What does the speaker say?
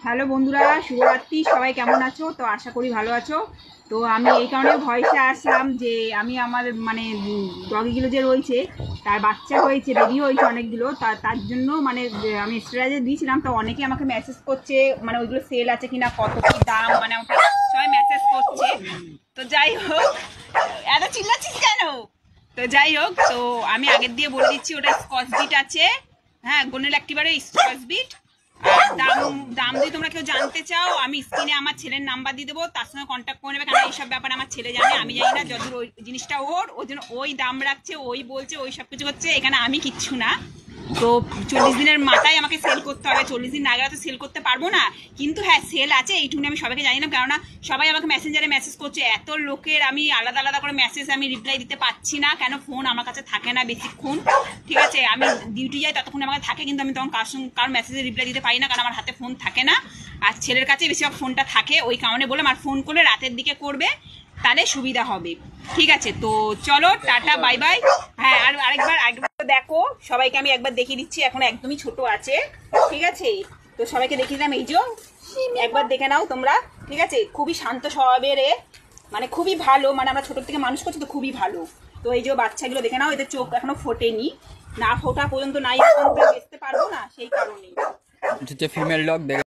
Hello বন্ধুরা, শুভরাত্রি। সবাই কেমন আছো? তো আশা করি ভালো আছো। তো আমি এই কারণে ভয়েসে আসলাম যে আমি আমার ডগিগুলো যে রয়েছে তার বাচ্চা হয়েছে, বেবি হয়েছে অনেকগুলো, তার জন্য আমি স্ট্যাটাসে দিয়েছিলাম। তো অনেকে আমাকে মেসেজ করছে ওইগুলো সেল আছে কিনা, কত কি দাম, ওটা সবাই মেসেজ করছে। তো যাই হোক, এত চিল্লাচ্ছিস কেন? তো যাই হোক, তো আমি আগের দিয়ে বলে দিচ্ছি, ওটা স্কচ বিট আছে। হ্যাঁ, গোনেল একেবারে স্কচ বিট। আর দাম দাম যদি তোমরা কেউ জানতে চাও, আমি স্ক্রিনে আমার ছেলের নাম্বার দিয়ে দেবো, তার সঙ্গে কন্ট্যাক্ট করে নেবে। কারণ এইসব ব্যাপারে আমার ছেলে জানে, আমি জানি না। যদিও ওই জিনিসটা ওই জন্য ওই দাম রাখছে, ওই বলছে, ওই সব কিছু হচ্ছে, এখানে আমি কিচ্ছু না। তো 40 দিনের মাথায় আমাকে সেল করতে হবে, 40 দিন আগে তো সেল করতে পারবো না। কিন্তু হ্যাঁ, সেল আছে এইটুকু আমি সবাইকে জানি না, কেননা সবাই আমাকে মেসেঞ্জারে মেসেজ করছে। এত লোকের আমি আলাদা আলাদা করে মেসেজ আমি রিপ্লাই দিতে পারছি না, কেন ফোন আমার কাছে থাকে না বেশিক্ষণ। ঠিক আছে, আমি ডিউটি যাই ততক্ষণ আমার থাকে, কিন্তু আমি তখন কার মেসেজে রিপ্লাই দিতে পারি না, কারণ আমার হাতে ফোন থাকে না। আর ছেলের কাছে বেশিরভাগ ফোনটা থাকে, ওই কারণে বলে আমার ফোন করলে রাতের দিকে করবে, তাহলে সুবিধা হবে। ঠিক আছে, তো চলো, টাটা, বাই বাই। হ্যাঁ, আর আরেকবার দেখো, সবাইকে আমি একবার দেখিয়ে দিচ্ছি। এখন একদমই ছোট আছে, ঠিক আছে। তো সবাইকে দেখিয়ে দিলাম, এই যে একবার দেখে নাও তোমরা। ঠিক আছে, খুবই শান্ত স্বভাবের, খুবই ভালো। আমরা ছোট থেকে মানুষ করছি, তো খুবই ভালো। তো এই যে বাচ্চাগুলো দেখে নাও, এদের চোখ এখনো ফোটেনি, না ফোটা পর্যন্ত নাই, বেচতে পারবো না, সেই কারণেই। Female dog